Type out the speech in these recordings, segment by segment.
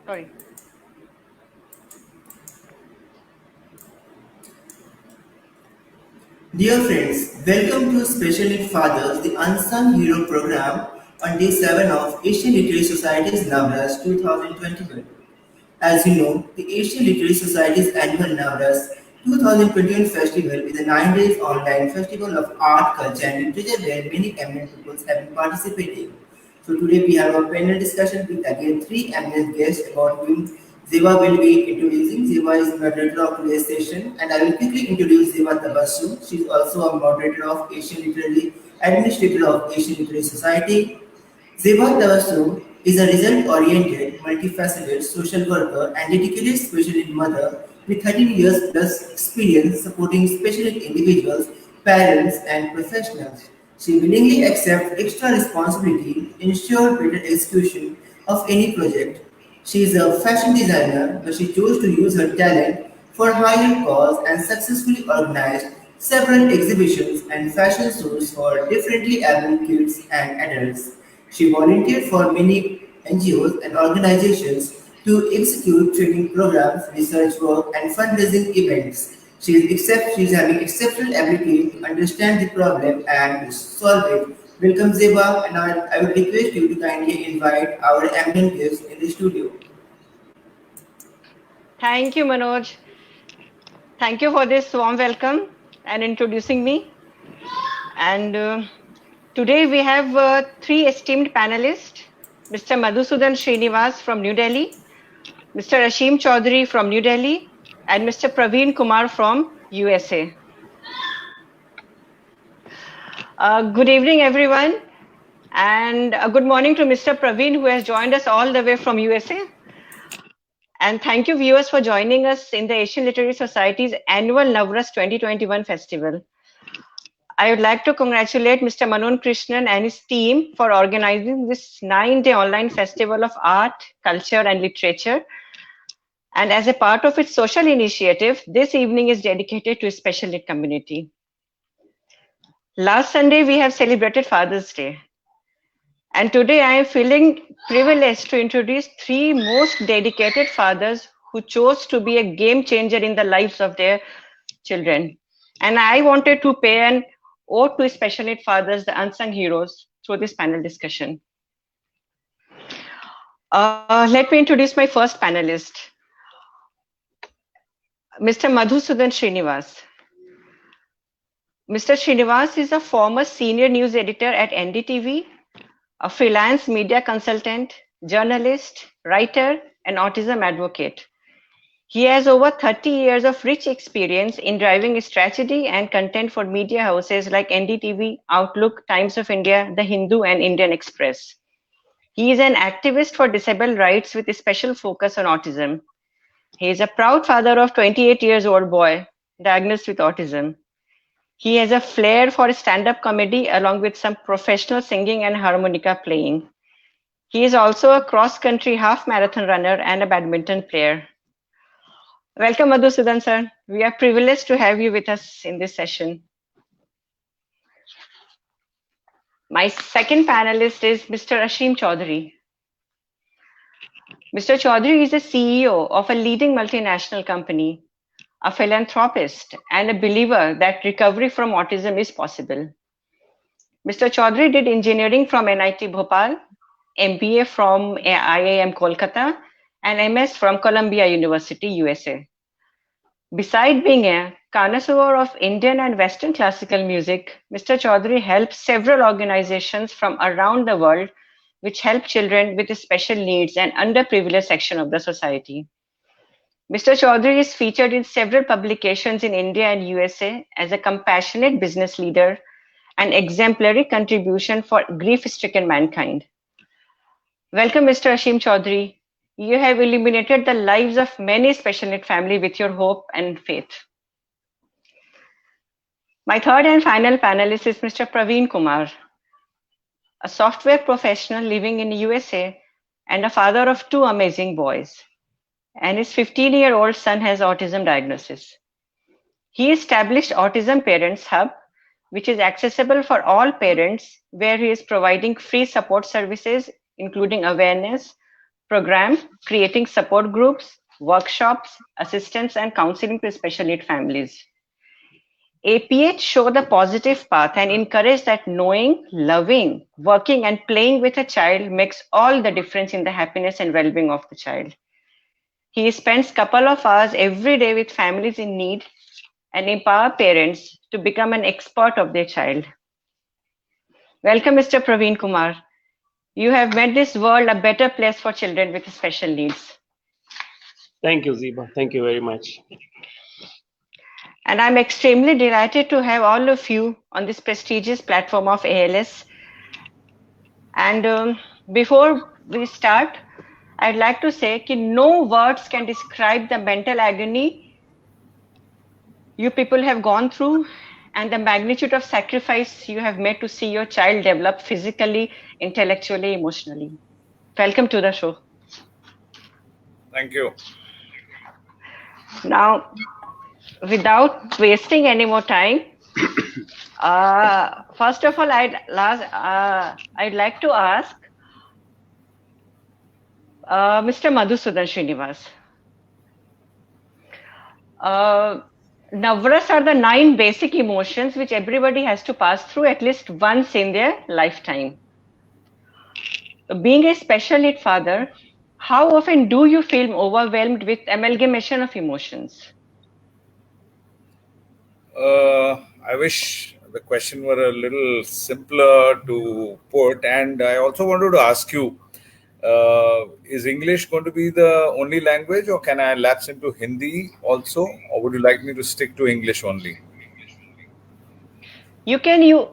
Sorry. Dear friends, welcome to Special Need Fathers, the Unsung Hero program on day 7 of Asian Literary Society's Navras 2021. As you know, the Asian Literary Society's annual Navras 2021 festival is a 9 days online festival of art, culture, and literature where many eminent people have been participating. So today we have a panel discussion with again three eminent guests about whom Ziva will be introducing. Ziva is moderator of today's session, and I will quickly introduce Ziva Tabassum. She is also a moderator of Asian Literary Administrator of Asian Literary Society. Zeba Tabassum is a result-oriented, multifaceted social worker and dedicated special needs mother with 13 years plus experience supporting special needs individuals, parents, and professionals. She willingly accepts extra responsibility to ensure better execution of any project. She is a fashion designer, but she chose to use her talent for higher cause and successfully organized several exhibitions and fashion shows for differently abled kids and adults. She volunteered for many NGOs and organizations to execute training programs, research work, and fundraising events. She is having exceptional ability to understand the problem and to solve it. Welcome, Zeba, and I would request you to kindly invite our eminent guests in the studio. Thank you, Manoj. Thank you for this warm welcome and introducing me. And today we have three esteemed panelists, Mr. Madhusudan Srinivas from New Delhi, Mr. Ashim Chaudhary from New Delhi, and Mr. Praveen Kumar from USA. Good evening, everyone, and good morning to Mr. Praveen, who has joined us all the way from USA. And thank you, viewers, for joining us in the Asian Literary Society's annual Navras 2021 festival. I would like to congratulate Mr. Manon Krishnan and his team for organizing this 9-day online festival of art, culture, and literature. And as a part of its social initiative, this evening is dedicated to a special need community. Last Sunday, we have celebrated Father's Day. And today I am feeling privileged to introduce three most dedicated fathers who chose to be a game changer in the lives of their children. And I wanted to pay an ode to special need fathers, the unsung heroes, through this panel discussion. Let me introduce my first panelist, Mr. Madhusudan Srinivas. Mr. Srinivas is a former senior news editor at NDTV, a freelance media consultant, journalist, writer, and autism advocate. He has over 30 years of rich experience in driving strategy and content for media houses like NDTV, Outlook, Times of India, The Hindu, and Indian Express. He is an activist for disabled rights with a special focus on autism. He is a proud father of 28 years old boy diagnosed with autism. He has a flair for stand-up comedy along with some professional singing and harmonica playing. He is also a cross-country half marathon runner and a badminton player. Welcome, Madhusudan sir. We are privileged to have you with us in this session. My second panelist is Mr. Ashim Chaudhary. Mr. Chaudhary is the CEO of a leading multinational company, a philanthropist, and a believer that recovery from autism is possible. Mr. Chaudhary did engineering from NIT Bhopal, MBA from IIM Kolkata, and MS from Columbia University, USA. Beside being a connoisseur of Indian and Western classical music, Mr. Chaudhary helps several organizations from around the world which help children with special needs and underprivileged section of the society. Mr. Chaudhary is featured in several publications in India and USA as a compassionate business leader and exemplary contribution for grief-stricken mankind. Welcome, Mr. Ashim Chaudhary. You have illuminated the lives of many special need families with your hope and faith. My third and final panelist is Mr. Praveen Kumar, a software professional living in USA and a father of two amazing boys. And his 15-year-old son has autism diagnosis. He established Autism Parents Hub, which is accessible for all parents, where he is providing free support services, including awareness, program creating support groups, workshops, assistance, and counseling to special need families. APH show the positive path and encourage that knowing, loving, working, and playing with a child makes all the difference in the happiness and well-being of the child. He spends couple of hours every day with families in need and empower parents to become an expert of their child. Welcome, Mr. Praveen Kumar. You have made this world a better place for children with special needs. Thank you, Zeba. Thank you very much. And I'm extremely delighted to have all of you on this prestigious platform of ALS. And before we start, I'd like to say that no words can describe the mental agony you people have gone through and the magnitude of sacrifice you have made to see your child develop physically, intellectually, emotionally. Welcome to the show. Thank you. Now, without wasting any more time, first of all, I'd like to ask Mr. Madhusudan Srinivas. Navras are the 9 basic emotions which everybody has to pass through at least once in their lifetime. Being a special need father, how often do you feel overwhelmed with amalgamation of emotions? I wish the question were a little simpler to put, and I also wanted to ask you, is English going to be the only language, or can I lapse into Hindi also, or would you like me to stick to English only? You can use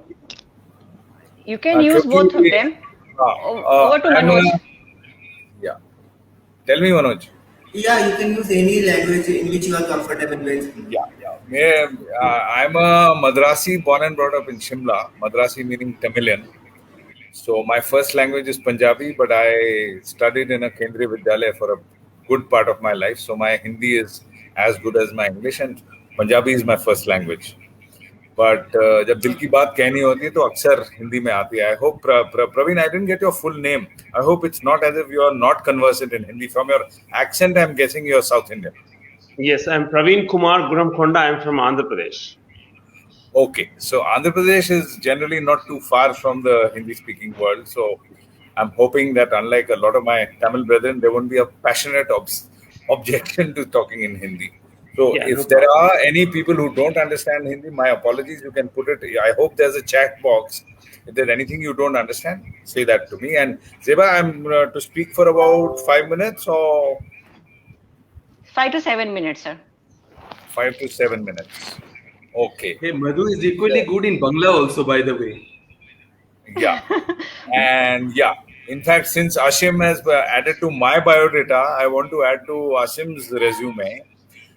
both of them. Over to Manoj. Yeah. Tell me, Manoj. Yeah, you can use any language in which you are comfortable with. Yeah. I'm a Madrasi, born and brought up in Shimla. Madrasi meaning Tamilian. So my first language is Punjabi, but I studied in a Kendriya Vidyalaya for a good part of my life. So my Hindi is as good as my English, and Punjabi is my first language. But जब दिल की बात कहनी होती है तो अक्सर हिंदी में आती है. I hope Praveen, I didn't get your full name. I hope it's not as if you are not conversant in Hindi. From your accent, I'm guessing you're South Indian. Yes, I'm Praveen Kumar Guramkonda. I'm from Andhra Pradesh. Okay, so Andhra Pradesh is generally not too far from the Hindi-speaking world. So I'm hoping that unlike a lot of my Tamil brethren, there won't be a passionate objection to talking in Hindi. So Yeah, if no there are any people who don't understand Hindi, my apologies, you can put it. I hope there's a chat box. If there's anything you don't understand, say that to me. And Zeba, I'm to speak for about 5 minutes or 5 to 7 minutes, sir. 5 to 7 minutes. Okay. Hey, Madhu is equally good in Bangla also, by the way. Yeah. And yeah, in fact, since Ashim has added to my biodata, I want to add to Ashim's resume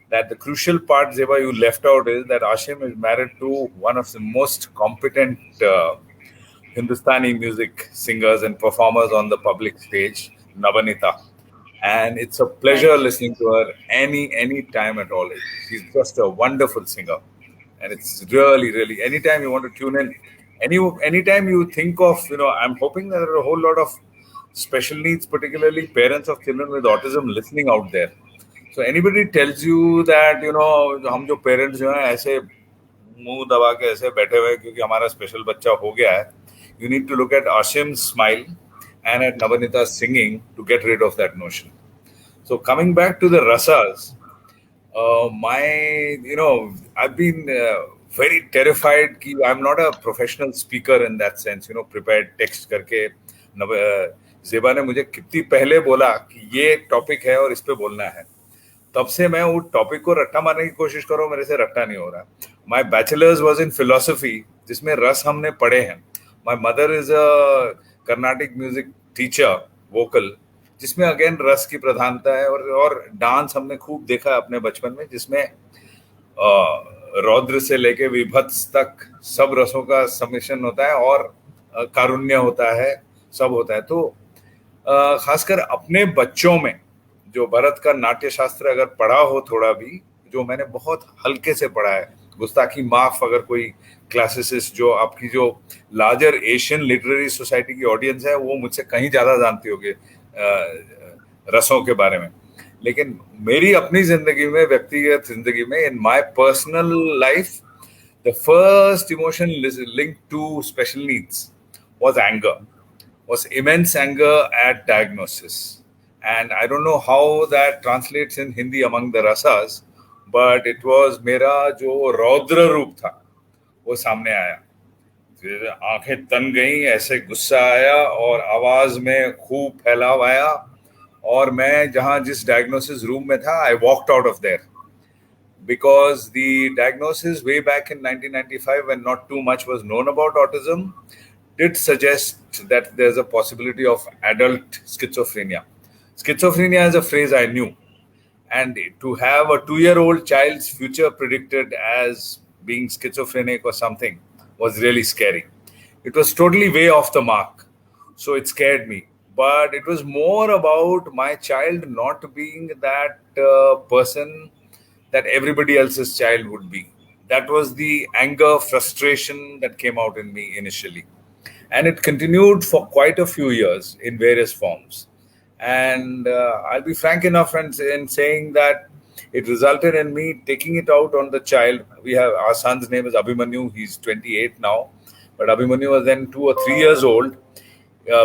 that the crucial part, Zeba, you left out is that Ashim is married to one of the most competent Hindustani music singers and performers on the public stage, Navanita. And it's a pleasure listening to her any time at all. She's just a wonderful singer. And it's really, anytime you want to tune in, anytime you think of, I'm hoping that there are a whole lot of special needs, particularly parents of children with autism listening out there. So anybody tells you that, हम जो parents जो हैं ऐसे मुंह दबा के ऐसे बैठे हुए क्योंकि हमारा स्पेशल बच्चा हो गया है, you need to look at Ashim's smile and at Navanita's singing to get rid of that notion. So coming back to the rasas, I've been very terrified कि I'm not a professional speaker in that sense, prepared text करके ज़ेबा ने मुझे कितनी पहले बोला कि ये topic है और इस पे बोलना है, तब से मैं उस टॉपिक को रट्टा मारने की कोशिश करूं, मेरे से रट्टा नहीं हो रहा. My bachelors was in philosophy, जिसमें रस हमने पढ़े हैं. My mother is a Carnatic music teacher vocal, जिसमें अगेन रस की प्रधानता है. और डांस हमने खूब देखा है अपने बचपन में, जिसमें रौद्र से लेके विभत्स तक सब रसों का सम्मिश्रण होता है और कारुण्य होता है, सब होता है. तो खासकर अपने बच्चों में जो भरत का नाट्य शास्त्र अगर पढ़ा हो थोड़ा भी, जो मैंने बहुत हल्के से पढ़ा है, गुस्ताखी माफ अगर कोई क्लासिसिस्ट जो आपकी जो लार्जर एशियन लिटरेरी सोसाइटी की ऑडियंस है वो मुझसे कहीं ज्यादा जानती होगी. रसों के बारे में. लेकिन मेरी अपनी जिंदगी में, व्यक्तिगत जिंदगी में, in my personal life, the first emotion linked to special needs was anger, was immense anger at diagnosis. And I don't know how that translates in Hindi among the rasas, but it was मेरा जो रौद्र रूप था वो सामने आया. फिर आंखें तन गई, ऐसे गुस्सा आया और आवाज में खूब फैलाव आया. और मैं जहां जिस डायग्नोसिस रूम में था, I walked out of there. Because the diagnosis way back in 1995, when not too much was known about autism, did suggest that there's a possibility of adult schizophrenia. Schizophrenia is a phrase I knew. And to have a 2-year-old child's future predicted as being schizophrenic or something was really scary. It was totally way off the mark. So it scared me. But it was more about my child not being that person that everybody else's child would be. That was the anger, frustration that came out in me initially. And it continued for quite a few years in various forms. And I'll be frank enough in saying that it resulted in me taking it out on the child. Our son's name is Abhimanyu. He's 28 now. But Abhimanyu was then 2 or 3 years old.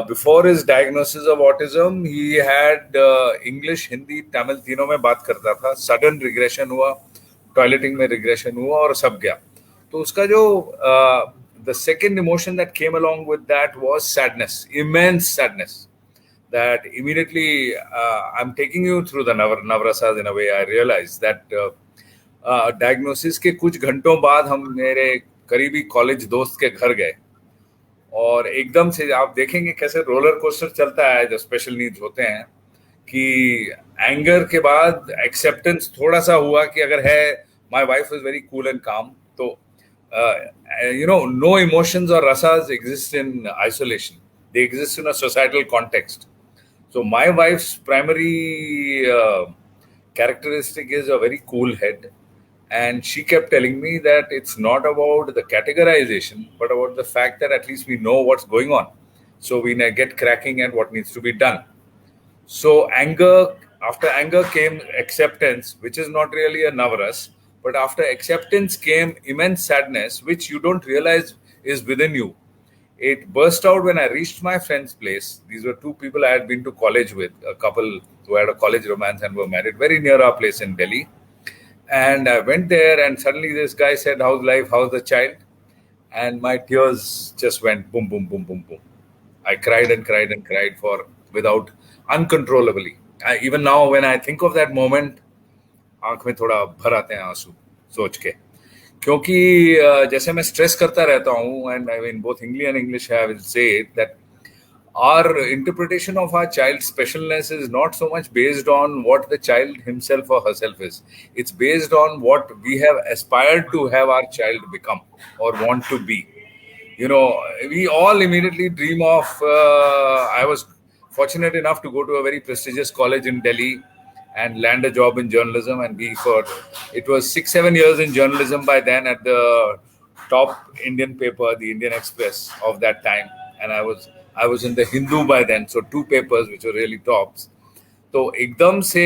Before his diagnosis of autism, he had English, Hindi, Tamil तीनों में बात करता था. Sudden regression हुआ, toileting में regression हुआ और सब गया. तो उसका जो the second emotion that came along with that was sadness, immense sadness. That immediately I'm taking you through the Navrasas in a way. I realized that diagnosis के कुछ घंटों बाद हम मेरे करीबी कॉलेज दोस्त के घर गए और एकदम से आप देखेंगे कैसे रोलर कोस्टर चलता है जो स्पेशल नीड्स होते हैं कि एंगर के बाद एक्सेप्टेंस थोड़ा सा हुआ कि अगर है my wife is very cool and calm तो नो इमोशंस और rasas exist in isolation, they exist in a societal context. So my wife's primary characteristic is a very cool head, and she kept telling me that it's not about the categorization, but about the fact that at least we know what's going on, so we get cracking at what needs to be done. So after anger came acceptance, which is not really a navras, but after acceptance came immense sadness, which you don't realize is within you. It burst out when I reached my friend's place. These were 2 people I had been to college with, a couple who had a college romance and were married very near our place in Delhi. And I went there and suddenly this guy said, how's life? How's the child? And my tears just went boom, boom, boom, boom, boom. I cried and cried and cried without uncontrollably. Even now when I think of that moment, आंख में थोड़ा भर आते हैं आंसू सोच के. क्योंकि जैसे मैं स्ट्रेस करता रहता हूँ and I mean both English I will say that our interpretation of our child specialness is not so much based on what the child himself और herself is. It's based on what we have aspired to have our child become और want to be. You know, we all immediately dream of I was fortunate enough to go to a very prestigious college in Delhi and land a job in journalism and it was 6-7 years in journalism by then at the top Indian paper, the Indian Express of that time, and I was in the Hindu by then, so 2 papers which were really tops. So ekdam se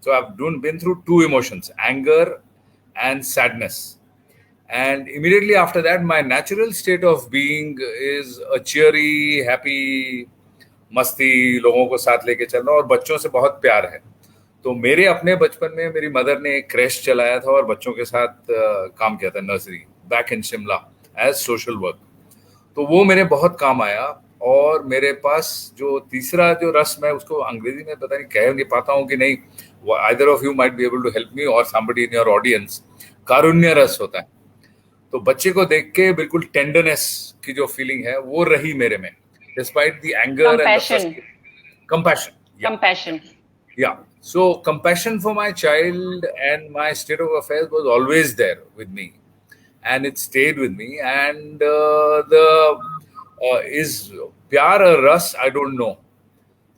so I've been through 2 emotions, anger and sadness, and immediately after that my natural state of being is a cheery, happy, मस्ती, लोगों को साथ लेके चलना और बच्चों से बहुत प्यार है. तो मेरे अपने बचपन में मेरी मदर ने एक क्रैश चलाया था और बच्चों के साथ काम किया था, nursery back in Shimla as social work. तो वो मेरे बहुत काम आया. और मेरे पास जो तीसरा जो रस, मैं उसको अंग्रेजी में पता नहीं कह नहीं पाता हूँ कि नहीं, either of you might be able to help me और समबडी इन योर ऑडियंस, कारुण्य रस होता है. तो बच्चे को देख के बिल्कुल टेंडरनेस की जो फीलिंग है वो रही मेरे में. Despite the anger and the compassion. Yeah. Compassion. Yeah. So compassion for my child and my state of affairs was always there with me, and it stayed with me. And is pyar a ras? I don't know.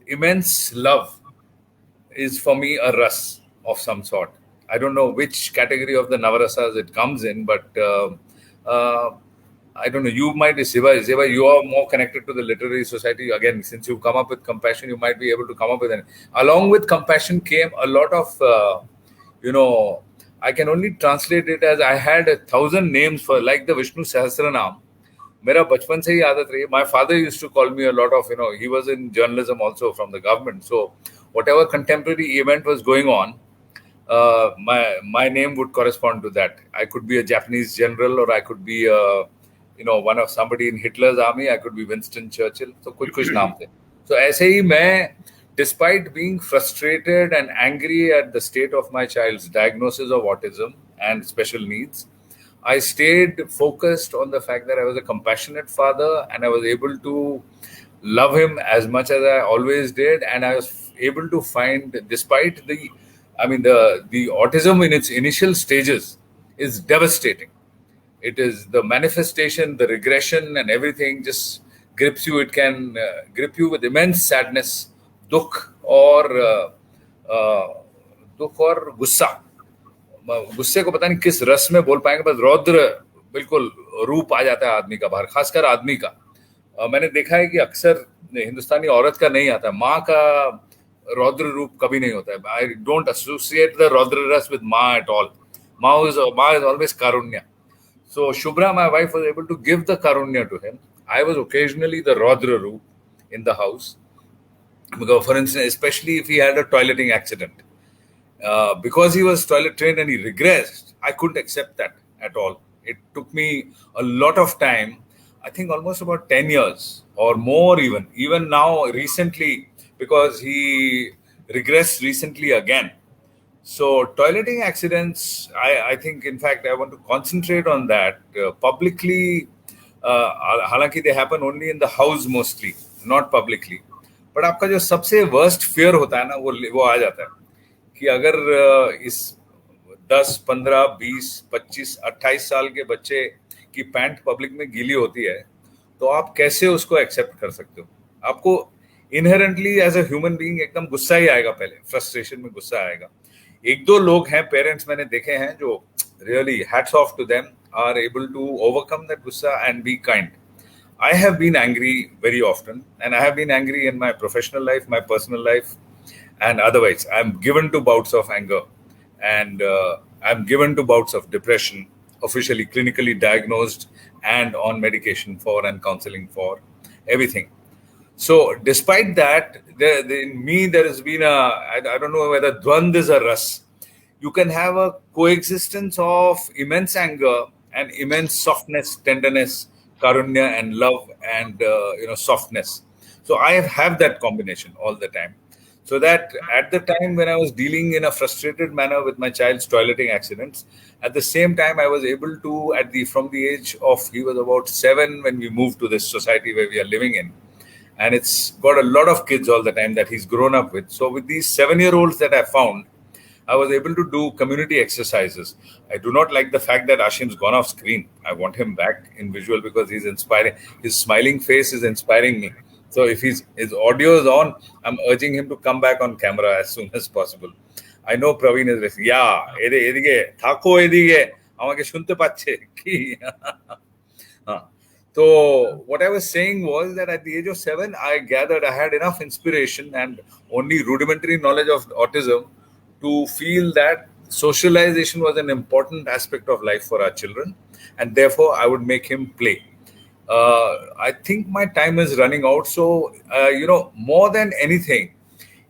Immense love is for me a ras of some sort. I don't know which category of the Navarasas it comes in, but I don't know, you might be Zeba, you are more connected to the literary society. Again, since you've come up with compassion, you might be able to come up with an. Along with compassion came a lot of, I can only translate it as I had 1,000 names for, like the Vishnu Sahasranam. मेरा बचपन से ही आदत रही. My father used to call me a lot of, he was in journalism also from the government. So whatever contemporary event was going on, my name would correspond to that. I could be a Japanese general, or I could be one of somebody in Hitler's army. I could be Winston Churchill. So कुछ नाम थे. So ऐसे ही मैं, despite being frustrated and angry at the state of my child's diagnosis of autism and special needs, I stayed focused on the fact that I was a compassionate father, and I was able to love him as much as I always did. And I was able to find, despite the autism in its initial stages is devastating. It is the manifestation, the regression, and everything just grips you. It can grip you with immense sadness, dukh or गुस्सा. गुस्से को पता नहीं किस रस में बोल पाएंगे, बस रौद्र बिल्कुल रूप आ जाता है आदमी का बाहर, खासकर आदमी का. मैंने देखा है कि अक्सर हिंदुस्तानी औरत का नहीं आता, माँ का रौद्र रूप कभी नहीं होता है. आई डोंट एसोसिएट द रौद्र rasa with maa at all. Maa is always karunya. So Shubhra, my wife, was able to give the karunya to him. I was occasionally the Rodra Roop in the house. Because, for instance, especially if he had a toileting accident. Because he was toilet trained and he regressed, I couldn't accept that at all. It took me a lot of time, I think almost about 10 years or more even. Even now, recently, because he regressed recently again. So toileting accidents, I think, in fact, I want to concentrate on that publicly. हालांकि they happen only in the house mostly, not publicly. But आपका जो सबसे worst fear होता है ना, वो आ जाता है कि अगर इस 10, 15, 20, 25, 28 साल के बच्चे की पैंट पब्लिक में गीली होती है, तो आप कैसे उसको एक्सेप्ट कर सकते हो? आपको inherently as a human being एकदम गुस्सा ही आएगा, पहले फ्रस्ट्रेशन में गुस्सा आएगा. एक दो लोग हैं, पेरेंट्स मैंने देखे हैं, जो really hats off to them, are able to overcome that gussa and be kind. I have been angry very often, and I have been angry in my professional life, my personal life, and otherwise. I'm given to bouts of anger, and I'm given to bouts of depression, officially clinically diagnosed and on medication for and counseling for everything. So despite that, in me there has been I don't know whether dvand is a ras. You can have a coexistence of immense anger and immense softness, tenderness, karunya and love and softness. So I have that combination all the time. So that at the time when I was dealing in a frustrated manner with my child's toileting accidents, at the same time I was able to, from the age of, he was about 7 when we moved to this society where we are living in. And it's got a lot of kids all the time that he's grown up with. So with these 7-year-olds that I found, I was able to do community exercises. I do not like the fact that Ashim's gone off screen. I want him back in visual because he's inspiring. His smiling face is inspiring me. So if his audio is on, I'm urging him to come back on camera as soon as possible. I know Praveen is listening. Yeah, edige thako edige amake shunte pacche ki. So what I was saying was that at the age of 7, I gathered I had enough inspiration and only rudimentary knowledge of autism to feel that socialization was an important aspect of life for our children, and therefore I would make him play. I think my time is running out, so more than anything,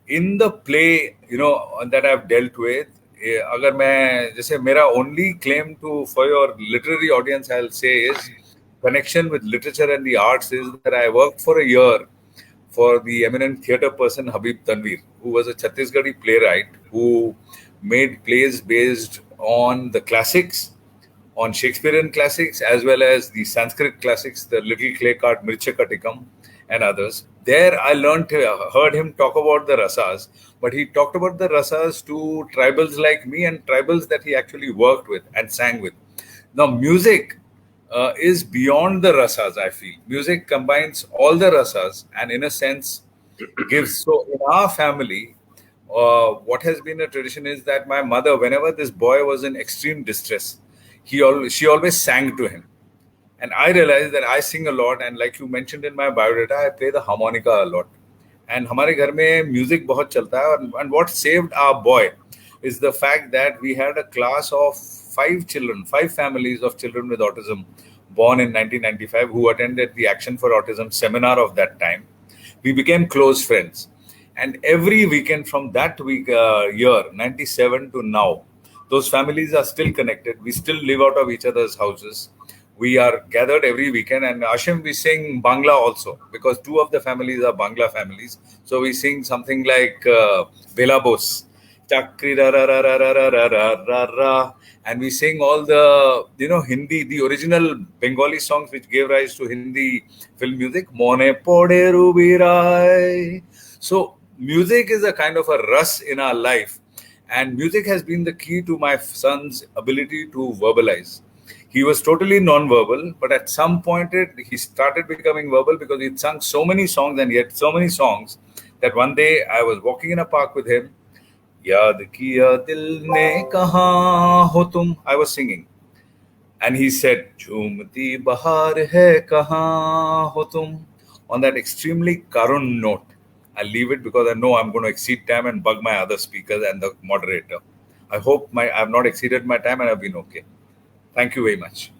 in the play that I've dealt with, अगर मैं जैसे मेरा only claim for your literary audience, I'll say, is connection with literature and the arts is that I worked for a year for the eminent theatre person Habib Tanveer, who was a Chhattisgarhi playwright who made plays based on the classics, on Shakespearean classics, as well as the Sanskrit classics, the Little Clay Cart, Mirchakatikam, and others. There I heard him talk about the rasas, but he talked about the rasas to tribals like me and tribals that he actually worked with and sang with. Now, music is beyond the rasas, I feel. Music combines all the rasas and in a sense gives. So in our family, what has been a tradition is that my mother, whenever this boy was in extreme distress, she always sang to him. And I realized that I sing a lot, and like you mentioned in my biodata, I play the harmonica a lot. And हमारे घर में music बहुत चलता है. And what saved our boy is the fact that we had a class of 5 families of children with autism born in 1995 who attended the Action for Autism seminar of that time. We became close friends. And every weekend from that year, 97 to now, those families are still connected. We still live out of each other's houses. We are gathered every weekend, and Ashim, we sing Bangla also because 2 of the families are Bangla families. So we sing something like Bela Bos, Chakri ra ra ra ra ra ra ra ra ra, and we sing all the Hindi, the original Bengali songs which gave rise to Hindi film music. Mone pode rubirai. So music is a kind of a rus in our life, and music has been the key to my son's ability to verbalize. He was totally non-verbal, but at some point he started becoming verbal because he'd sung so many songs and yet so many songs that one day I was walking in a park with him. Yaad kiya dil ne kahan ho tum. I was singing. And he said, Jhoomti bahar hai kahan ho tum. On that extremely Karun note. I'll leave it because I know I'm going to exceed time and bug my other speakers and the moderator. I hope I've not exceeded my time and I've been okay. Thank you very much.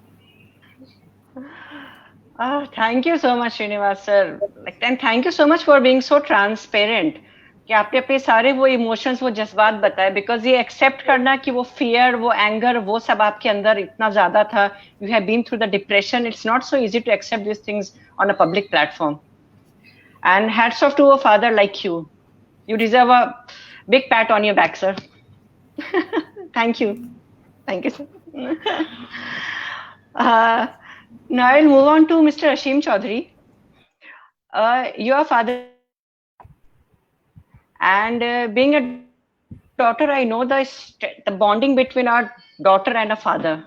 Thank you so much, Srinivas sir. And thank you so much for being so transparent. कि आपने अपने सारे वो emotions, वो जज्बात बताए, because ये accept करना कि वो फियर, वो एंगर, वो सब आपके अंदर इतना ज्यादा था, you have been through the depression, it's not so easy to accept this things on a public platform. And hats off to a father like you. You deserve a big pat on your back, sir. Thank you. Thank you, sir. Now I'll move on to Mr. Ashim Chaudhary. Your father, and being a daughter, I know the bonding between our daughter and a father.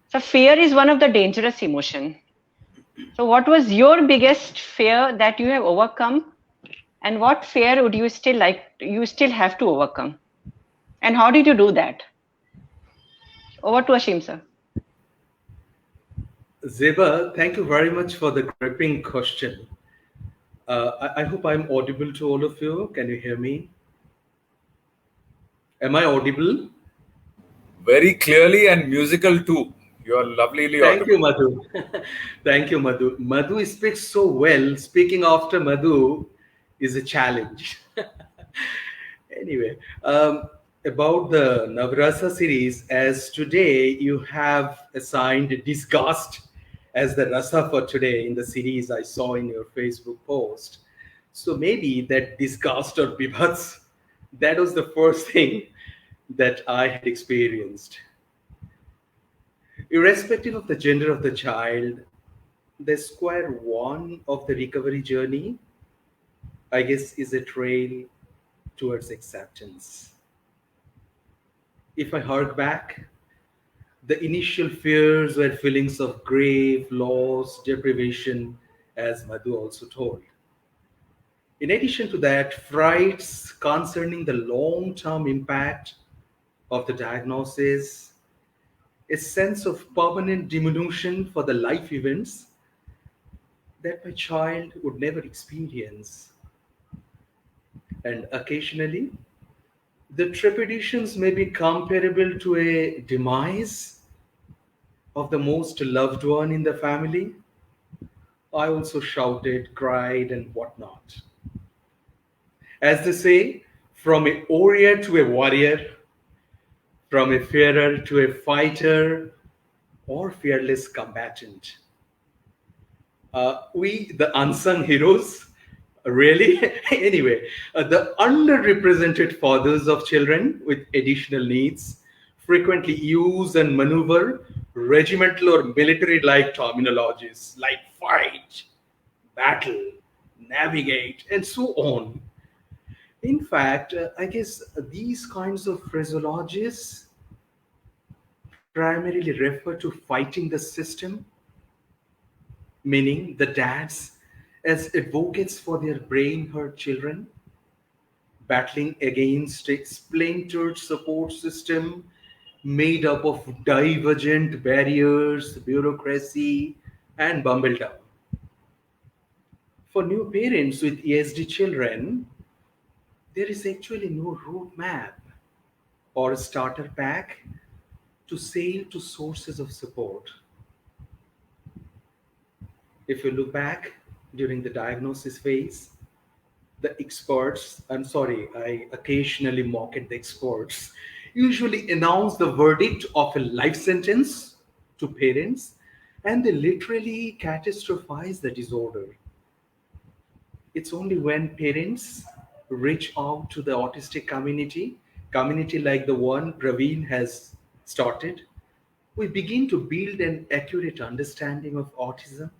So fear is one of the dangerous emotion. So what was your biggest fear that you have overcome, and what fear would you still have to overcome, and how did you do that? Over to Ashim, sir. Zeba, thank you very much for the gripping question. I hope I'm audible to all of you. Can you hear me? Am I audible? Very clearly and musical too. You are lovelyly Thank audible. you, Madhu. Thank you, Madhu. Madhu speaks so well. Speaking after Madhu is a challenge. Anyway, about the Navrasa series, as today you have assigned disgust as the rasa for today in the series I saw in your Facebook post. So maybe that disgust or bibhats, that was the first thing that I had experienced. Irrespective of the gender of the child, the square one of the recovery journey, I guess, is a trail towards acceptance. If I hark back, the initial fears were feelings of grave loss, deprivation, as Madhu also told. In addition to that, frights concerning the long-term impact of the diagnosis, a sense of permanent diminution for the life events that my child would never experience. And occasionally, the trepidations may be comparable to a demise of the most loved one in the family. I also shouted, cried, and whatnot. As they say, from a warrior to a warrior, from a fearer to a fighter or fearless combatant. We, the unsung heroes, really? Anyway, the underrepresented fathers of children with additional needs frequently use and maneuver regimental or military-like terminologies like fight, battle, navigate, and so on. In fact, I guess these kinds of phraseologies primarily refer to fighting the system, meaning the dads as advocates for their brain-hurt children, battling against a splintered support system made up of divergent barriers, bureaucracy, and Bumbletown. For new parents with ESD children, there is actually no roadmap or starter pack to sail to sources of support. If you look back during the diagnosis phase, the experts, I'm sorry, I occasionally mock at the experts, usually announce the verdict of a life sentence to parents, and they literally catastrophize the disorder. It's only when parents reach out to the autistic community like the one Praveen has started, we begin to build an accurate understanding of autism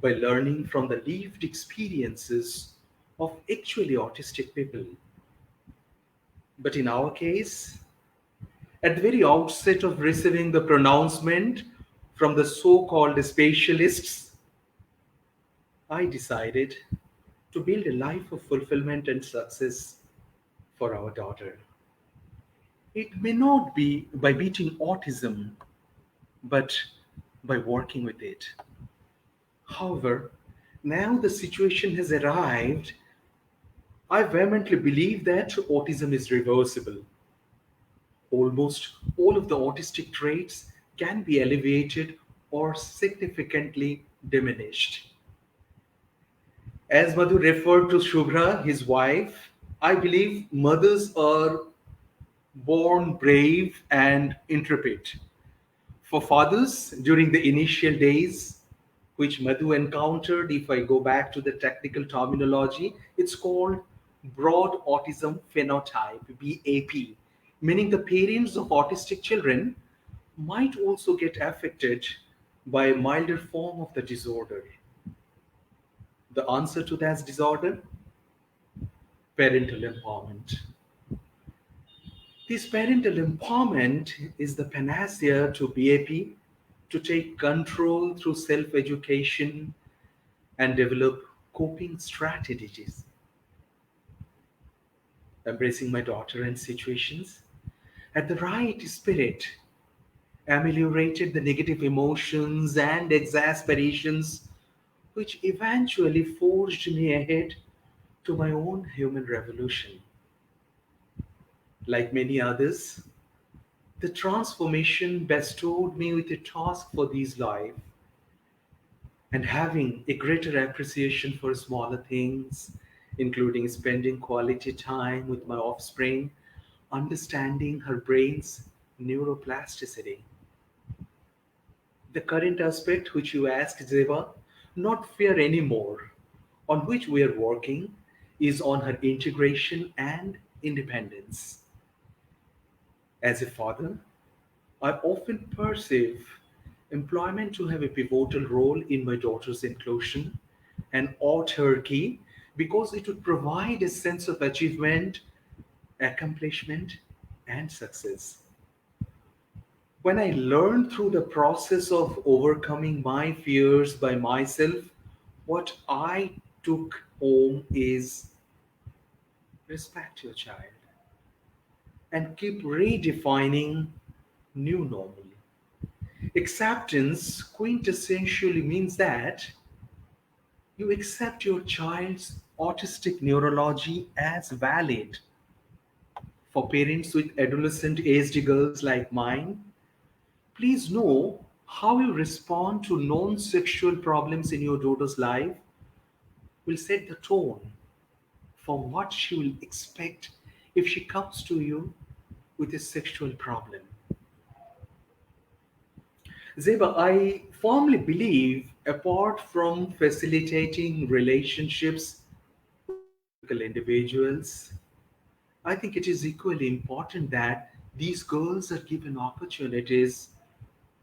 by learning from the lived experiences of actually autistic people. But in our case, at the very outset of receiving the pronouncement from the so called specialists, I decided to build a life of fulfillment and success for our daughter. It may not be by beating autism, but by working with it. However, now the situation has arrived, I vehemently believe that autism is reversible. Almost all of the autistic traits can be alleviated or significantly diminished. As Madhu referred to Shubhra, his wife, I believe mothers are born brave and intrepid. For fathers, during the initial days, which Madhu encountered, if I go back to the technical terminology, it's called broad autism phenotype, BAP, meaning the parents of autistic children might also get affected by a milder form of the disorder. The answer to that disorder? Parental empowerment. This parental empowerment is the panacea to BAP to take control through self education and develop coping strategies. Embracing my daughter and situations at the right spirit ameliorated the negative emotions and exasperations which eventually forged me ahead to my own human revolution. Like many others, the transformation bestowed me with a task for this life, and having a greater appreciation for smaller things, including spending quality time with my offspring, understanding her brain's neuroplasticity. The current aspect which you asked, Zeva, not fear anymore, on which we are working, is on her integration and independence. As a father, I often perceive employment to have a pivotal role in my daughter's inclusion and autarky because it would provide a sense of achievement, accomplishment, and success. When I learned through the process of overcoming my fears by myself, what I took home is respect your child and keep redefining new normal. Acceptance quintessentially means that you accept your child's autistic neurology as valid. For parents with adolescent aged girls like mine, please know how you respond to non sexual problems in your daughter's life will set the tone for what she will expect if she comes to you with a sexual problem. Zeba, I firmly believe, apart from facilitating relationships with neurotypical individuals, I think it is equally important that these girls are given opportunities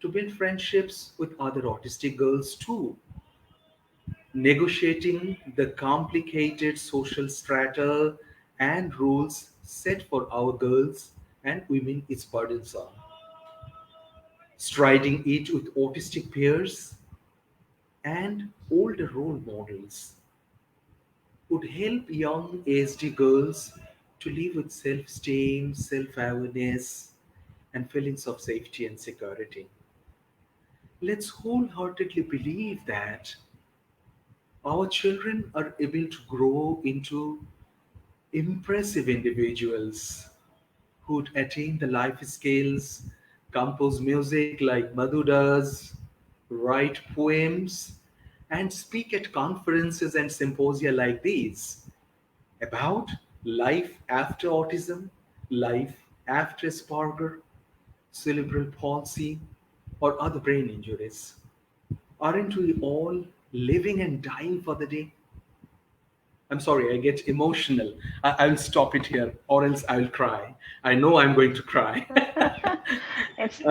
to build friendships with other autistic girls too. Negotiating the complicated social strata and rules set for our girls and women is burdensome. Striding it with autistic peers and older role models would help young ASD girls to live with self esteem, self awareness, and feelings of safety and security. Let's wholeheartedly believe that our children are able to grow into impressive individuals who'd attain the life skills, compose music like Madhu does, write poems, and speak at conferences and symposia like these about life after autism, life after Asperger, cerebral palsy, or other brain injuries. Aren't we all living and dying for the day? I'm sorry, I get emotional. I'll stop it here, or else I'll cry. I know I'm going to cry. It's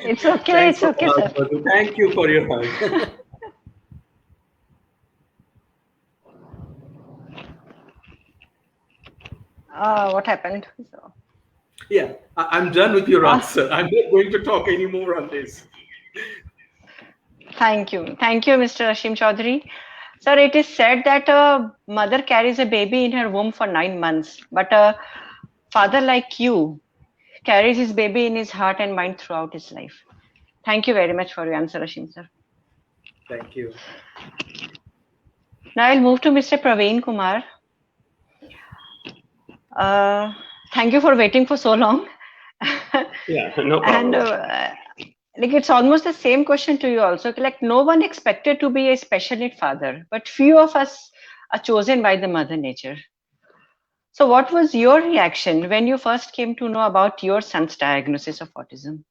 it's okay. Thanks It's for the okay, hug, sir. Madhu. Thank you for your hug. What happened? So, Yeah, I'm done with your ah, answer. I'm not going to talk anymore on this. thank you. Thank you, Mr. Ashim Chaudhary. Sir, it is said that a mother carries a baby in her womb for 9 months, but a father like you carries his baby in his heart and mind throughout his life. Thank you very much for your answer, Ashim sir. Thank you. Now I'll move to Mr. Praveen Kumar. Thank you for waiting for so long. Yeah, no And problem. like it's almost the same question to you also. Like no one expected to be a special need father, but few of us are chosen by the mother nature. So what was your reaction when you first came to know about your son's diagnosis of autism?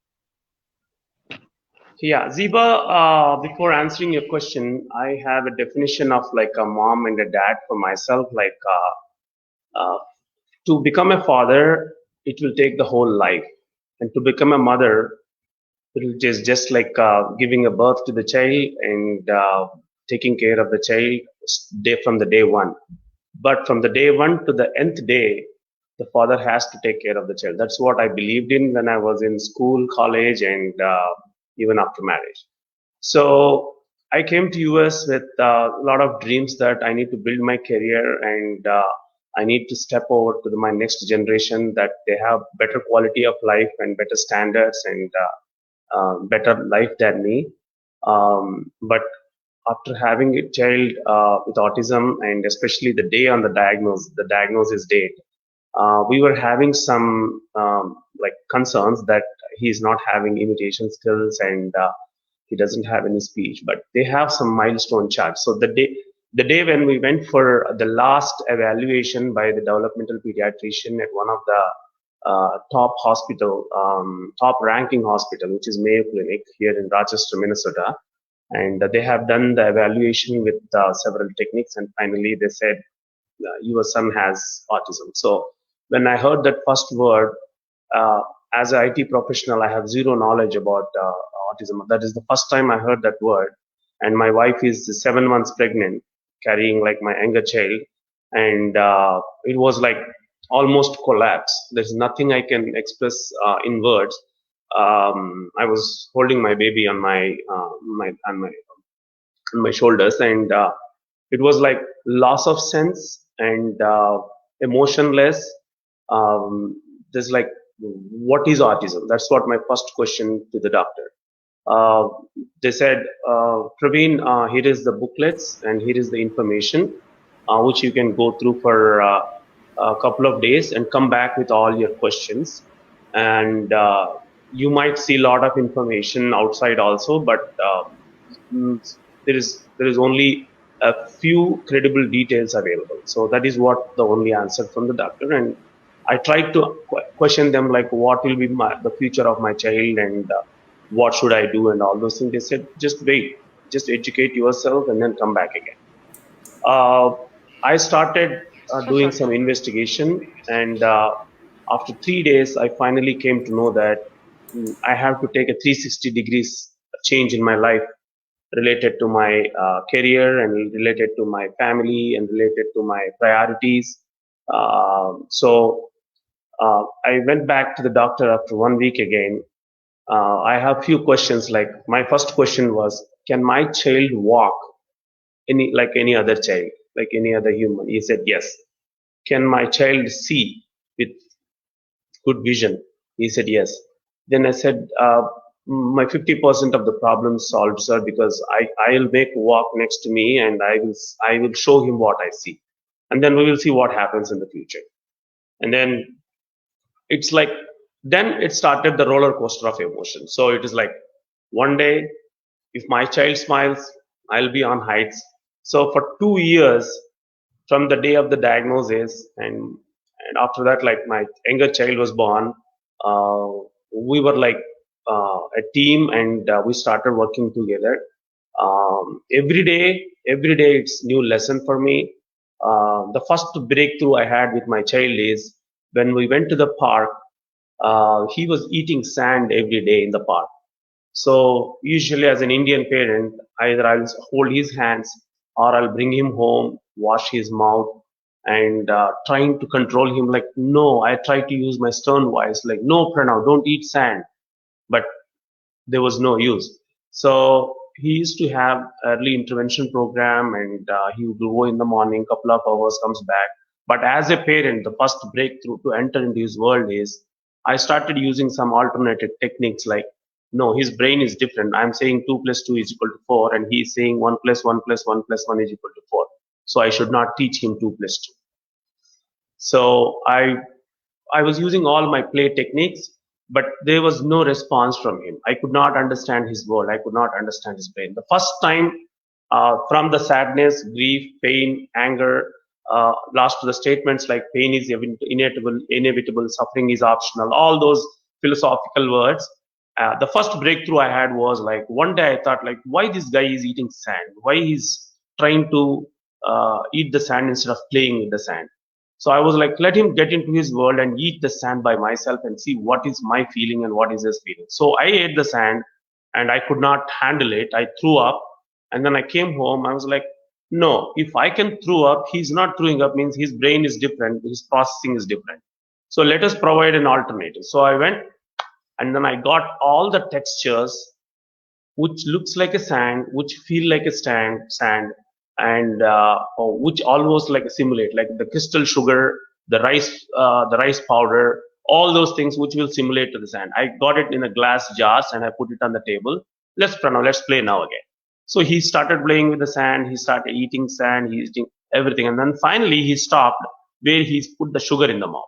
Yeah, Ziba, before answering your question, I have a definition of like a mom and a dad for myself. Like to become a father, it will take the whole life. And to become a mother, it will just like giving a birth to the child and taking care of the child from the day one. But from the day one to the nth day, the father has to take care of the child. That's what I believed in when I was in school, college, and even after marriage. So I came to US with a lot of dreams that I need to build my career and I need to step over to my next generation that they have better quality of life and better standards and better life than me. But after having a child with autism and especially the day on the diagnosis date, we were having some like concerns that he's not having imitation skills and he doesn't have any speech, but they have some milestone charts. So the day when we went for the last evaluation by the developmental pediatrician at one of the top ranking hospital, which is Mayo Clinic here in Rochester, Minnesota, and they have done the evaluation with several techniques, and finally they said your son has autism. So when I heard that first word, uh, as an IT professional, I have zero knowledge about autism. That is the first time I heard that word. And my wife is 7 months pregnant, carrying like my younger child, and it was like almost collapse. There's nothing I can express in words. I was holding my baby on my shoulders, and it was like loss of sense and emotionless. There's like, what is autism? That's what my first question to the doctor. Uh, they said, Praveen, here is the booklets and here is the information which you can go through for a couple of days and come back with all your questions. And you might see a lot of information outside also, but mm, there is only a few credible details available. So that is what the only answer from the doctor. And I tried to question them like, what will be the future of my child and what should I do and all those things. They said, just wait, just educate yourself and then come back again. I started So doing sorry. some investigation, and after 3 days, I finally came to know that I have to take a 360 degrees change in my life related to my career and related to my family and related to my priorities. So I went back to the doctor after 1 week again. I have few questions. Like my first question was, can my child walk like any other child, like any other human? He said yes. Can my child see with good vision? He said yes. Then I said, my 50% of the problem solved, sir, because I'll make walk next to me and I will show him what I see. And then we will see what happens in the future. And then it's like, then it started the roller coaster of emotion. So it is like, one day, if my child smiles, I'll be on heights. So for 2 years, from the day of the diagnosis, and after that, like my younger child was born, we were like a team, and we started working together. Every day it's new lesson for me. The first breakthrough I had with my child is when we went to the park. He was eating sand every day in the park. So usually as an Indian parent, either I'll hold his hands or I'll bring him home, wash his mouth, and trying to control him. Like, no, I try to use my stern voice, like, no, Pranav, don't eat sand. But there was no use. So he used to have early intervention program, and he would go in the morning, couple of hours, comes back. But as a parent, the first breakthrough to enter into his world is I started using some alternative techniques like, no, his brain is different. I'm saying 2 plus 2 is equal to 4, and he's saying 1 plus 1 plus 1 plus 1 is equal to 4. So I should not teach him 2 plus 2. So I was using all my play techniques, but there was no response from him. I could not understand his world. I could not understand his brain. The first time, from the sadness, grief, pain, anger, last to the statements like pain is inevitable, suffering is optional, all those philosophical words. The first breakthrough I had was like, one day I thought like, why this guy is eating sand? Why he's trying to eat the sand instead of playing with the sand? So I was like, let him get into his world and eat the sand by myself and see what is my feeling and what is his feeling. So I ate the sand and I could not handle it. I threw up, and then I came home. I was like, no, if I can throw up, he's not throwing up, means his brain is different, his processing is different. So let us provide an alternative. So I went and then I got all the textures which looks like a sand, which feel like a sand, and which almost like simulate, like the crystal sugar, the rice powder, all those things which will simulate to the sand. I got it in a glass jars and I put it on the table. Let's play now again. So he started playing with the sand. He started eating sand. He's eating everything, and then finally he stopped where he's put the sugar in the mouth.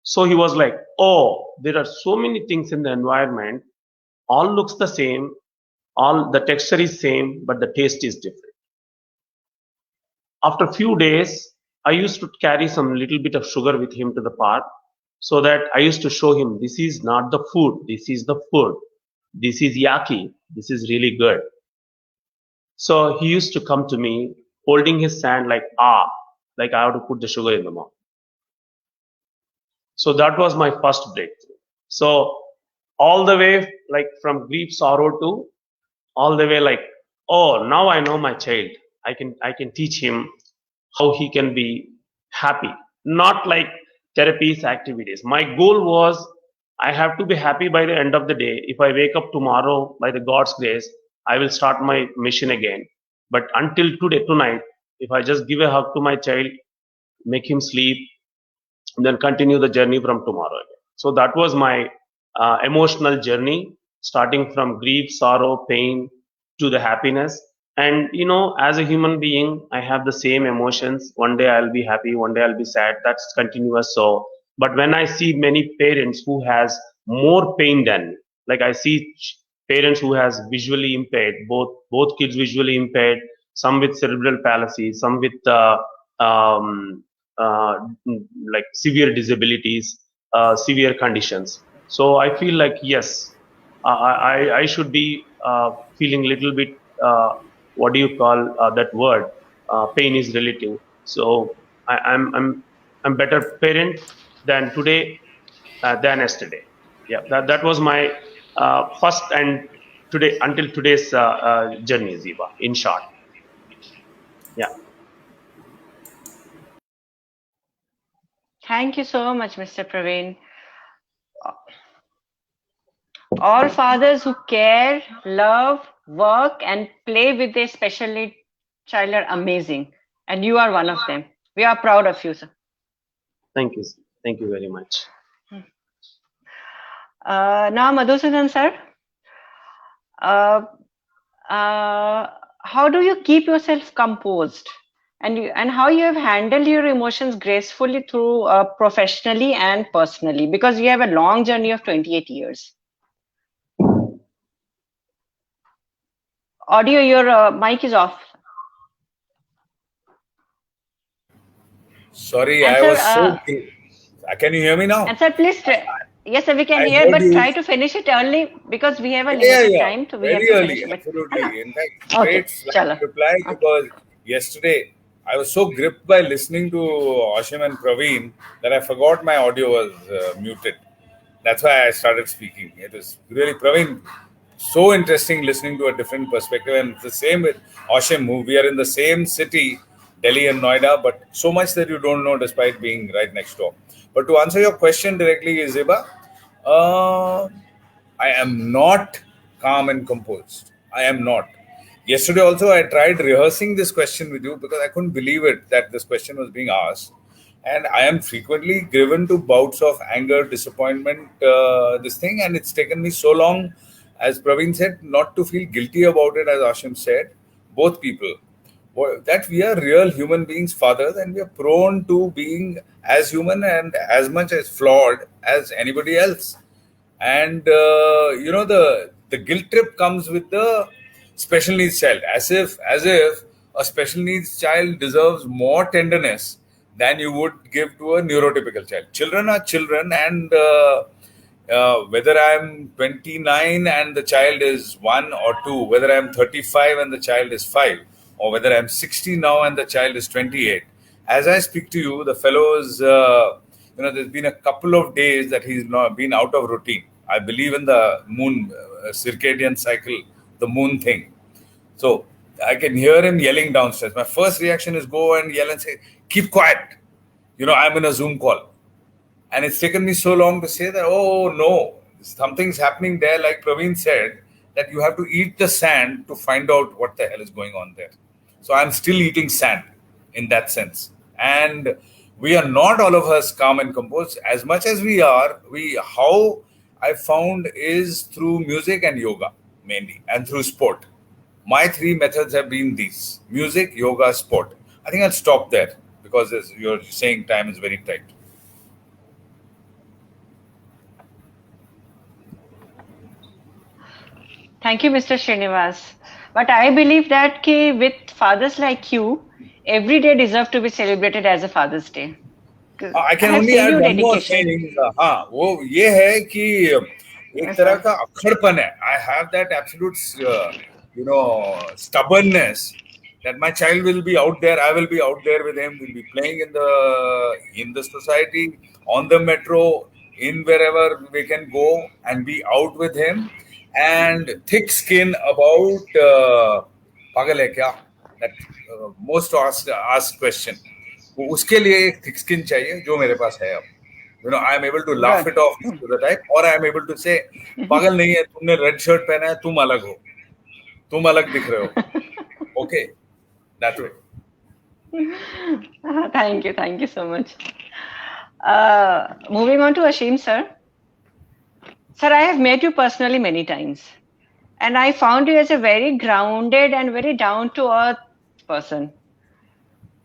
So he was like, oh, there are so many things in the environment. All looks the same. All the texture is same, but the taste is different. After a few days, I used to carry some little bit of sugar with him to the park, so that I used to show him, this is not the food. This is the food. This is yaki. This is really good. So he used to come to me holding his sand like I have to put the sugar in the mouth. So that was my first breakthrough. So all the way, like from grief, sorrow to all the way, like, oh, now I know my child. I can teach him how he can be happy, not like therapies, activities. My goal was I have to be happy by the end of the day. If I wake up tomorrow, by the God's grace, I will start my mission again. But until tonight, if I just give a hug to my child, make him sleep, and then continue the journey from tomorrow again. So that was my emotional journey, starting from grief, sorrow, pain to the happiness. And as a human being, I have the same emotions. One day I'll be happy, one day I'll be sad. That's continuous. So, but when I see many parents who has more pain than me, like I see parents who has visually impaired, both kids visually impaired, some with cerebral palsy, some with like severe disabilities, severe conditions. So I feel like, yes, I should be feeling a little bit, what do you call that word? Pain is relative. So I'm better parent than today than yesterday. Yeah, that was my first and today until today's journey, Ziva. In short, yeah. Thank you so much, Mr. Praveen. All fathers who care, love, work, and play with their special need child are amazing. And you are one of them. We are proud of you, sir. Thank you. Thank you very much. Now, Madhusudan sir, uh, how do you keep yourself composed, and how you have handled your emotions gracefully through professionally and personally, because you have a long journey of 28 years. Audio, your mic is off. Sorry, And I sir, was so. Can you hear me now? and sir, please. Yes, sir, we can I hear, heard but you. try to finish it early because we have a Yeah, limited yeah, time, so we have very to early, finish it. But, absolutely. In fact, okay, straight flat chalo. reply Okay. because yesterday I was so gripped by listening to Ashim and Praveen that I forgot my audio was muted. That's why I started speaking. It was really Praveen, so interesting listening to a different perspective, and it's the same with Ashim, who we are in the same city, Delhi and Noida, but so much that you don't know despite being right next door. But to answer your question directly, Ziba, uh, I am not calm and composed. I am not. Yesterday also, I tried rehearsing this question with you because I couldn't believe it that this question was being asked. And I am frequently driven to bouts of anger, disappointment, this thing. And it's taken me so long, as Praveen said, not to feel guilty about it, as Ashim said, both people that we are real human beings, fathers, and we are prone to being as human and as much as flawed as anybody else. And the guilt trip comes with the special needs child, as if a special needs child deserves more tenderness than you would give to a neurotypical child. Children are children, and whether I'm 29 and the child is 1 or 2, whether I'm 35 and the child is 5, or whether I'm 60 now and the child is 28. As I speak to you, the fellow is, there's been a couple of days that he's not been out of routine. I believe in the moon circadian cycle, the moon thing. So I can hear him yelling downstairs. My first reaction is go and yell and say, "Keep quiet." I'm in a Zoom call. And it's taken me so long to say that, oh no, something's happening there, like Praveen said, that you have to eat the sand to find out what the hell is going on there. So I'm still eating sand in that sense. And we are not all of us calm and composed. As much as we are, how I found is through music and yoga mainly, and through sport. My three methods have been these: music, yoga, sport. I think I'll stop there because as you're saying, time is very tight. Thank you, Mr. Srinivas. But I believe that with fathers like you, every day deserves to be celebrated as a Father's Day. I can I have only seen add your one more dedication. thing. हाँ, वो ये है कि एक Yes, तरह sir. का अक्खड़पन है. I have that absolute, stubbornness that my child will be out there. I will be out there with him. We'll be playing in the society, on the metro, in wherever we can go, and be out with him. And thick skin about पागल है क्या? That most asked question. वो उसके लिए एक thick skin चाहिए जो मेरे पास है अब. I am able to laugh Good. It off to the type, और आई एम एबल टू से पागल नहीं है, तुमने रेड शर्ट पहना है, तुम अलग हो, तुम अलग दिख रहे हो. Okay, that way. Thank you so much. Moving on to Ashim, sir. Sir, I have met you personally many times, and I found you as a very grounded and very down-to-earth person.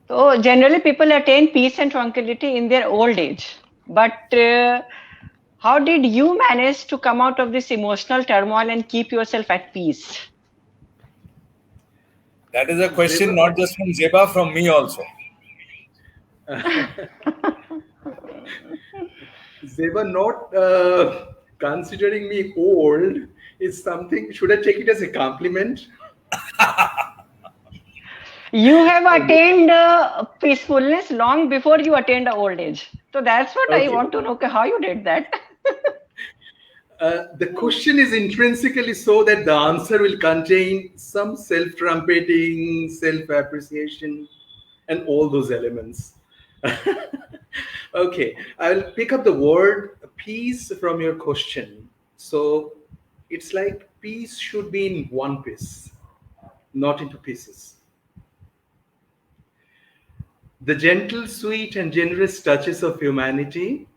So generally, people attain peace and tranquility in their old age. But how did you manage to come out of this emotional turmoil and keep yourself at peace? That is a question not just from Zeba, from me also. Zeba, not considering me old is something. Should I take it as a compliment? You have attained peacefulness long before you attained old age. So that's what I want to know, how you did that. The question is intrinsically so that the answer will contain some self-trumpeting, self-appreciation, and all those elements. Okay, I'll pick up the word peace from your question. So it's like peace should be in one piece, not into pieces. The gentle, sweet, and generous touches of humanity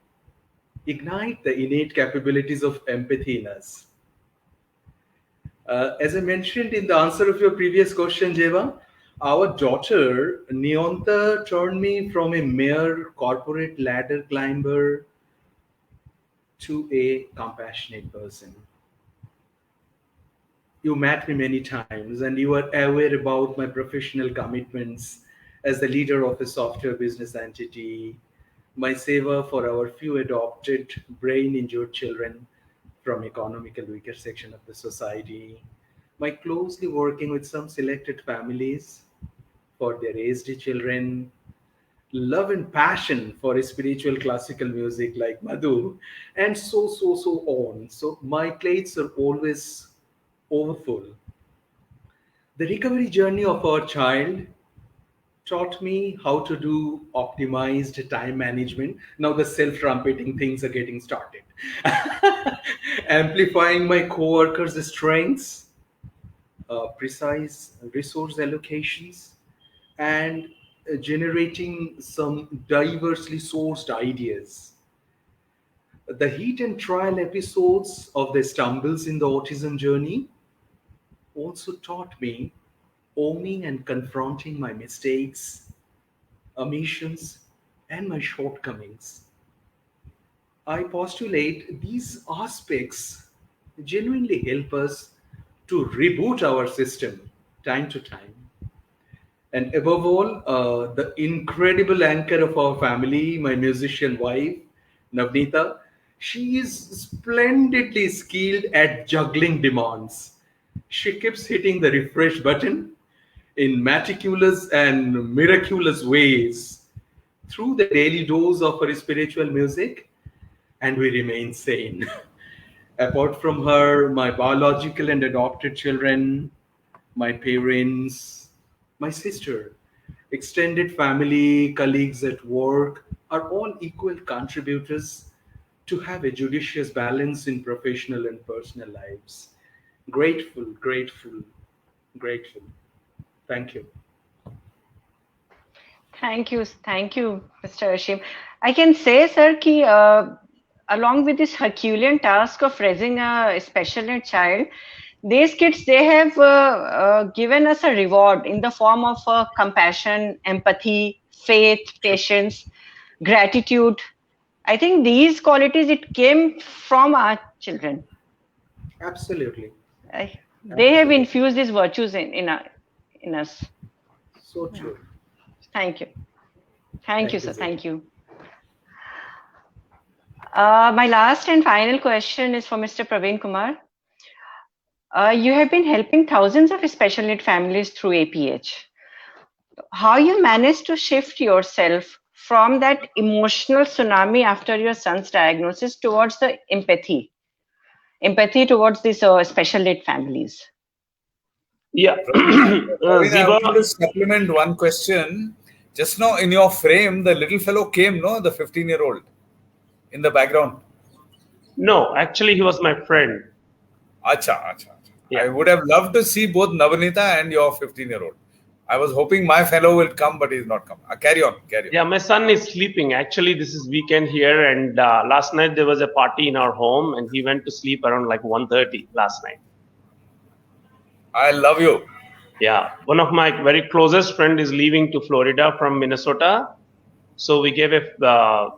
ignite the innate capabilities of empathy in us. As I mentioned in the answer of your previous question, Jeva, our daughter Neonta turned me from a mere corporate ladder climber to a compassionate person. You met me many times and you are aware about my professional commitments as the leader of a software business entity, my seva for our few adopted brain injured children from economical weaker section of the society, my closely working with some selected families for their ASD children, love and passion for spiritual classical music like Madhu, and so on. So my plates are always overfull. The recovery journey of our child taught me how to do optimized time management. Now the self-trumpeting things are getting started. Amplifying my co-workers' strengths, precise resource allocations, and generating some diversely sourced ideas. The heat and trial episodes of the stumbles in the autism journey also taught me owning and confronting my mistakes, omissions, and my shortcomings. I postulate these aspects genuinely help us to reboot our system time to time. And above all, the incredible anchor of our family, my musician wife, Navneeta, she is splendidly skilled at juggling demands. She keeps hitting the refresh button in meticulous and miraculous ways through the daily dose of her spiritual music, and we remain sane. Apart from her, my biological and adopted children, my parents, my sister, extended family, colleagues at work are all equal contributors to have a judicious balance in professional and personal lives. Grateful, grateful, grateful. Thank you. Thank you, Mr. Ashim. I can say, sir, ki, along with this Herculean task of raising a special need child, these kids, they have given us a reward in the form of compassion, empathy, faith, patience, gratitude. I think these qualities, it came from our children. Absolutely. They have infused these virtues in us. So true. Thank you. Thank you, sir. Zee. Thank you. My last and final question is for Mr. Praveen Kumar. You have been helping thousands of special need families through APH. How you managed to shift yourself from that emotional tsunami after your son's diagnosis towards the empathy towards these special need families? Yeah. I want to supplement one question. Just now in your frame, the little fellow came, no? The 15-year-old in the background. No, actually, he was my friend. Acha. Yeah. I would have loved to see both Navneeta and your 15-year-old. I was hoping my fellow will come, but he's not come. Carry on. Yeah, my son is sleeping. Actually, this is weekend here, and last night there was a party in our home, and he went to sleep around like 1:30 last night. I love you. Yeah, one of my very closest friend is leaving to Florida from Minnesota, so we gave a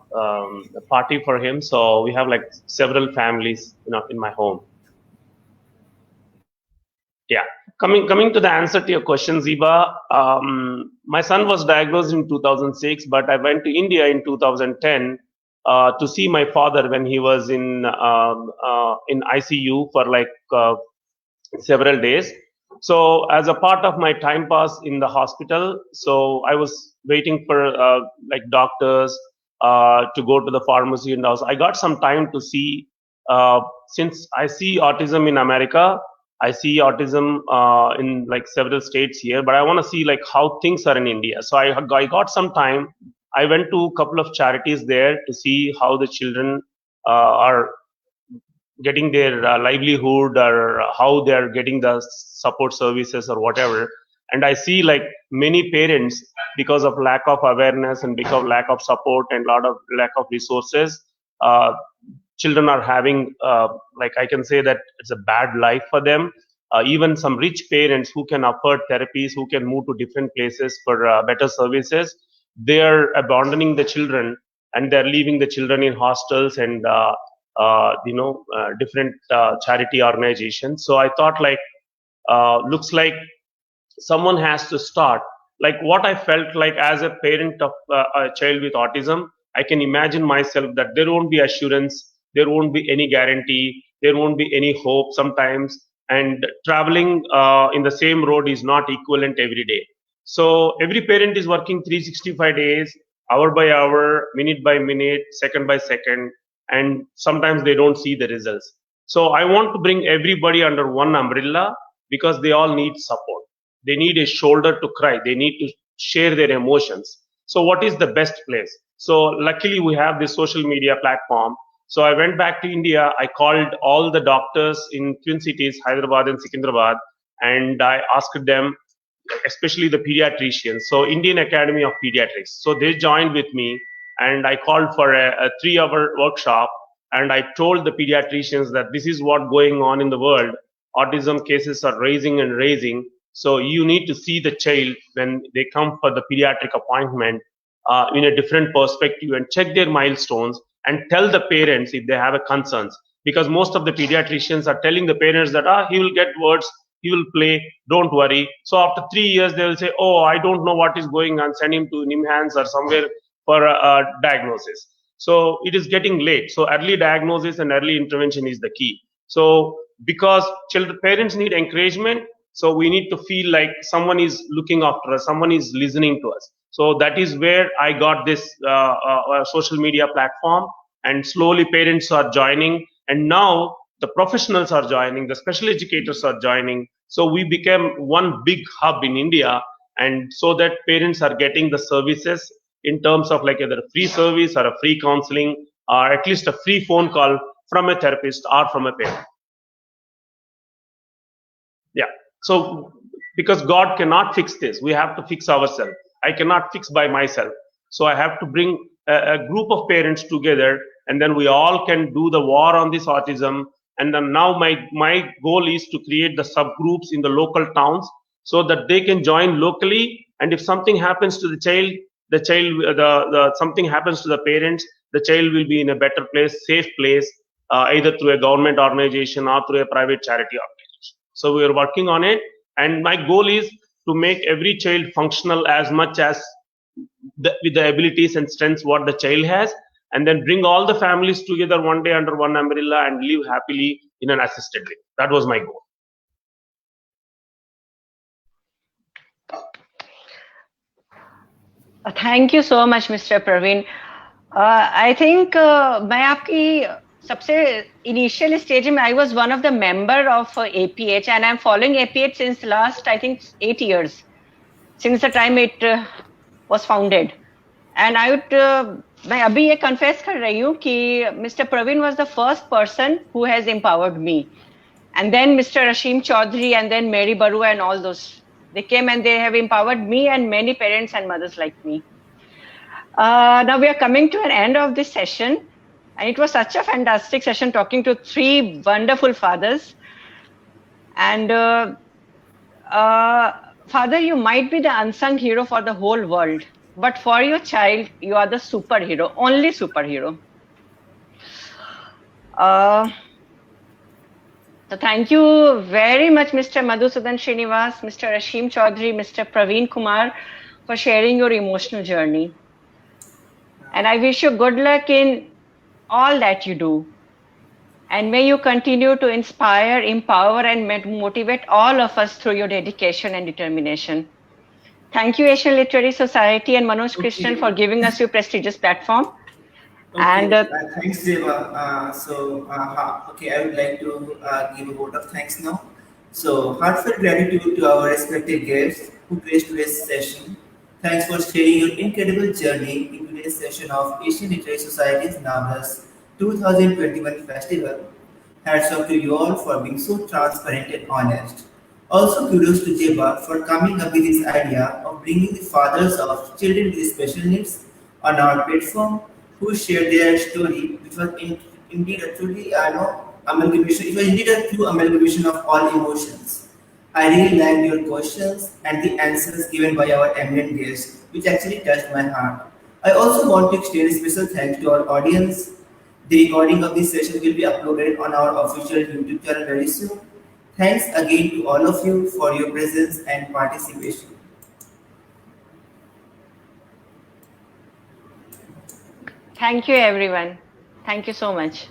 party for him. So we have like several families, in my home. Yeah, coming to the answer to your question, Ziba, my son was diagnosed in 2006, but I went to India in 2010 to see my father when he was in ICU for like several days. So as a part of my time pass in the hospital, so I was waiting for like doctors to go to the pharmacy, and also I got some time to see, since I see autism in America, I see autism in like several states here, but I want to see like how things are in India. So I got some time. I went to a couple of charities there to see how the children are getting their livelihood, or how they are getting the support services or whatever. And I see like many parents, because of lack of awareness and because of lack of support and lot of lack of resources, children are having, like I can say that it's a bad life for them. Even some rich parents who can afford therapies, who can move to different places for better services, they are abandoning the children and they're leaving the children in hostels and different charity organizations. So I thought like, looks like someone has to start. Like what I felt like as a parent of a child with autism, I can imagine myself that there won't be assurance, there won't be any guarantee, there won't be any hope sometimes, and traveling in the same road is not equivalent every day. So every parent is working 365 days, hour by hour, minute by minute, second by second, and sometimes they don't see the results. So I want to bring everybody under one umbrella because they all need support. They need a shoulder to cry. They need to share their emotions. So what is the best place? So luckily we have this social media platform. So I went back to India. I called all the doctors in Twin Cities, Hyderabad and Secunderabad, and I asked them, especially the pediatricians, so Indian Academy of Pediatrics. So they joined with me, and I called for a 3-hour workshop, and I told the pediatricians that this is what going on in the world. Autism cases are rising and rising. So you need to see the child when they come for the pediatric appointment in a different perspective and check their milestones and tell the parents if they have a concerns. Because most of the pediatricians are telling the parents that he will get words, he will play, don't worry. So after 3 years, they will say, oh, I don't know what is going on, send him to NIMHANS or somewhere for a diagnosis. So it is getting late. So early diagnosis and early intervention is the key. So because parents need encouragement, so we need to feel like someone is looking after us, someone is listening to us. So that is where I got this social media platform, and slowly parents are joining, and now the professionals are joining, the special educators are joining. So we became one big hub in India, and so that parents are getting the services in terms of like either a free service or a free counseling or at least a free phone call from a therapist or from a parent. Yeah. So because God cannot fix this, we have to fix ourselves. I cannot fix by myself. So I have to bring a group of parents together, and then we all can do the war on this autism. And then now my goal is to create the subgroups in the local towns so that they can join locally. And if something happens to the child, something happens to the parents, the child will be in a better place, safe place, either through a government organization or through a private charity organization. So we are working on it. And my goal is to make every child functional as much as with the abilities and strengths what the child has, and then bring all the families together one day under one umbrella and live happily in an assisted living. That was my goal. Thank you so much, Mr. Praveen. I think मैं आपकी सबसे initial stage में I was one of the member of APH, and I'm following APH since last I think 8 years, since the time it was founded. And I would मैं अभी ये confess कर रही हूँ कि Mr. Praveen was the first person who has empowered me, and then Mr. Ashim Chaudhary and then Mary Barua and all those, they came and they have empowered me and many parents and mothers like me. Now we are coming to an end of this session, and it was such a fantastic session talking to 3 wonderful fathers. And Father, you might be the unsung hero for the whole world, but for your child, you are the superhero, only superhero. So thank you very much, Mr. Madhusudan Srinivas, Mr. Ashim Chaudhary, Mr. Praveen Kumar, for sharing your emotional journey. And I wish you good luck in all that you do. And may you continue to inspire, empower, and motivate all of us through your dedication and determination. Thank you, Asian Literary Society and Manoj Krishnan, for giving us your prestigious platform. Okay, And thanks, Deva. I would like to give a vote of thanks now. So, heartfelt gratitude to our respected guests who graced today's session. Thanks for sharing your incredible journey in today's session of Asian Literary Society's Navras 2021 Festival. Hats off to you all for being so transparent and honest. Also, kudos to Jeba for coming up with this idea of bringing the fathers of children with special needs on our platform who shared their story, which was indeed a truly amalgamation. It was indeed a true amalgamation of all emotions. I really liked your questions and the answers given by our eminent guest, which actually touched my heart. I also want to extend a special thanks to our audience. The recording of this session will be uploaded on our official YouTube channel very soon. Thanks again to all of you for your presence and participation. Thank you, everyone. Thank you so much.